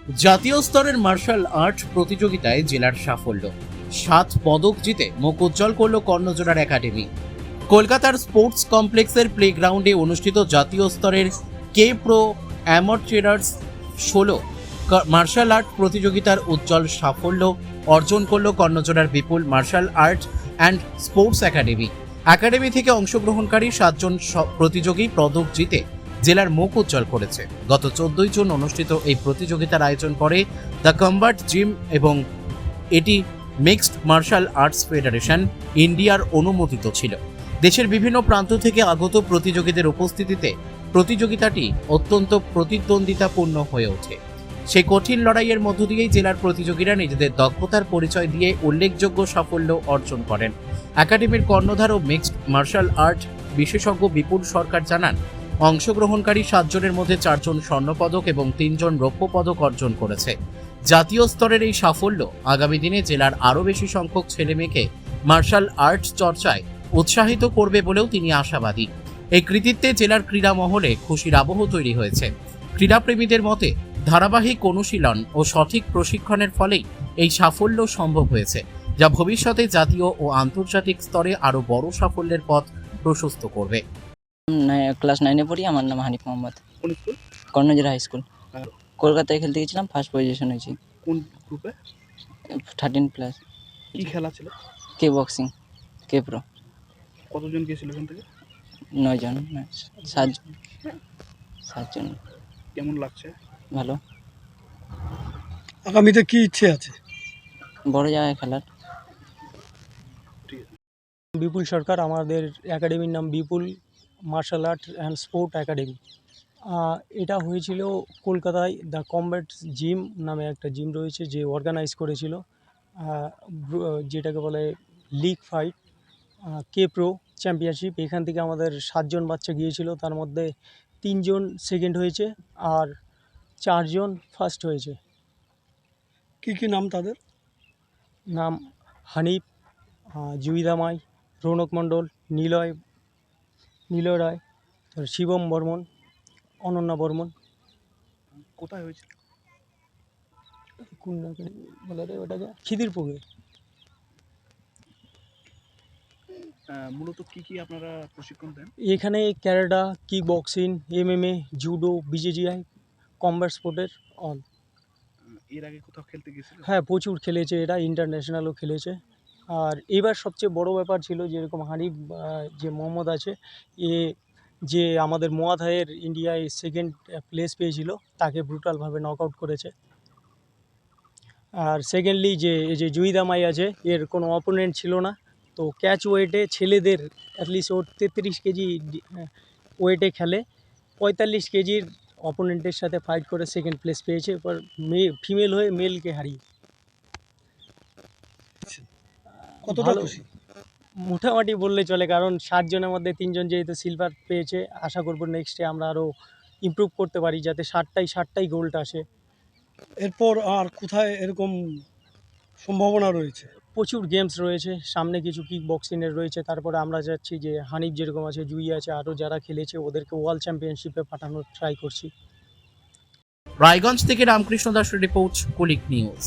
জাতীয় স্তরের martial art প্রতিযোগিতায় জেলার সাফল্য, 7 পদক জিতে মুখ উজ্জ্বল করল কর্ণজোড়ার একাডেমি। কলকাতার স্পোর্টস কমপ্লেক্সের প্লেগ্রাউন্ডে অনুষ্ঠিত জাতীয় স্তরের K pro amateurs 16 martial art প্রতিযোগিতার উজ্জ্বল সাফল্য অর্জন করল কর্ণজোড়ার বিপুল martial art and sports academy থেকে অংশগ্রহণকারী 7 জন প্রতিযোগী পদক জিতে জেলার মুখ উজ্জ্বল করেছে। গত 14 জুন অনুষ্ঠিত এই প্রতিযোগিতার আয়োজন করে দ্য কম্বাট জিম এবং এটি মিক্সড মার্শাল আর্টস ফেডারেশন ইন্ডিয়ার অনুমোদিত ছিল। দেশের বিভিন্ন প্রান্ত থেকে আগত প্রতিযোগীদের উপস্থিতিতে প্রতিযোগিতাটি অত্যন্ত প্রতিদ্বন্দ্বিতাপূর্ণ হয়ে ওঠে। সেই কঠিন লড়াইয়ের মধ্য দিয়েই জেলার প্রতিযোগীরা নিজেদের দক্ষতার পরিচয় দিয়ে উল্লেখযোগ্য সাফল্য অর্জন করেন। একাডেমির কর্ণধার ও মিক্সড মার্শাল আর্ট বিশেষজ্ঞ বিপুল সরকার জানান, অংশগ্রহণকারী 7 জনের মধ্যে 4 জন স্বর্ণপদক এবং 3 জন রৌপ্য পদক অর্জন করেছে। জাতীয় স্তরের এই সাফল্য আগামী দিনে জেলার আরও বেশি সংখ্যক ছেলেমেয়েকে মার্শাল আর্ট চর্চায় উৎসাহিত করবে বলেও তিনি আশাবাদী। এই কৃতিত্বে জেলার ক্রীড়া মহলে খুশির আবহ তৈরি হয়েছে। ক্রীড়াপ্রেমীদের মতে ধারাবাহিক অনুশীলন ও সঠিক প্রশিক্ষণের ফলেই এই সাফল্য সম্ভব হয়েছে, যা ভবিষ্যতে জাতীয় ও আন্তর্জাতিক স্তরে আরও বড় সাফল্যের পথ প্রশস্ত করবে। ক্লাস 9-এ পড়ি। আমার নাম হানিফ মোহাম্মদ। কোন স্কুল? Karnajora high school. আর কলকাতায় খেলতে গেছিলাম, ফার্স্ট পজিশন হয়েছি। কোন গ্রুপে? 13+। কি খেলা ছিল? কে বক্সিং, কে প্রো। কতজন গিয়েছিল এখান থেকে? 9 জন, 7 জন। কেমন লাগছে? ভালো। আগামীতে কি ইচ্ছে আছে? বড় জায়গায় খেলার। বিপুল সরকার, আমাদের একাডেমির নাম Bipul martial art and sport academy. এটা হয়েছিল কলকাতায় দ্য কম্ব্যাট জিম নামে একটা জিম রয়েছে, যে অর্গানাইজ করেছিল যেটাকে বলে লিগ ফাইট কে প্রো চ্যাম্পিয়নশিপ। এখান থেকে আমাদের 7 জন বাচ্চা গিয়েছিল, তার মধ্যে 3 জন সেকেন্ড হয়েছে আর 4 জন ফার্স্ট হয়েছে। কি নাম তাদের? নাম হানিফ, জুইদা মাই, রৌনক মণ্ডল, নিলয় রায়, শিবম বর্মন, অনন্যা বর্মন। কোথায় হয়েছে? কোন বলে রে ওটাকে? খিদিরপুরে। মূলত কি আপনারা প্রশিক্ষণ দেন? এখানে karate, kick boxing, MMA, judo, BJJ, combat স্পোর্টের অল। এর আগে কোথাও খেলতে গেছিল? হ্যাঁ, প্রচুর খেলেছে, এরা ইন্টারন্যাশনালও খেলেছে। আর এবার সবচেয়ে বড় ব্যাপার ছিল, যেরকম হানিফ যে মোহাম্মদ আছে, যে আমাদের মোয়াথায়ের ইন্ডিয়ায় সেকেন্ড প্লেস পেয়েছিল, তাকে ব্রুটালভাবে নক আউট করেছে। আর সেকেন্ডলি যে জুইদা মাই আছে, এর কোনো অপোনেন্ট ছিল না। তো ক্যাচ ওয়েটে ছেলেদের অ্যাটলিস্ট ওর 33 কেজি ওয়েটে খেলে, 45 কেজির অপোনেন্টের সাথে ফাইট করে সেকেন্ড প্লেস পেয়েছে। এবার ফিমেল হয়ে মেলকে হারিয়ে। কতটা খুশি? মোটামুটি বললে চলে, কারণ 7 জনের মধ্যে 3 জন যেহেতু সিলভার পেয়েছে, আশা করব নেক্সটে আমরা আরও ইমপ্রুভ করতে পারি, যাতে 7টাই গোল্ড আসে। এরপর আর কোথায় এরকম সম্ভাবনা রয়েছে? প্রচুর গেমস রয়েছে সামনে, কিছু কিক বক্সিংয়ের রয়েছে। তারপরে আমরা যাচ্ছি যে হানিফ যেরকম আছে, জুই আছে, আরও যারা খেলেছে ওদেরকে ওয়ার্ল্ড চ্যাম্পিয়নশিপে পাঠানোর ট্রাই করছি। রায়গঞ্জ থেকে রামকৃষ্ণ দাসের রিপোর্ট, কুলিক নিউজ।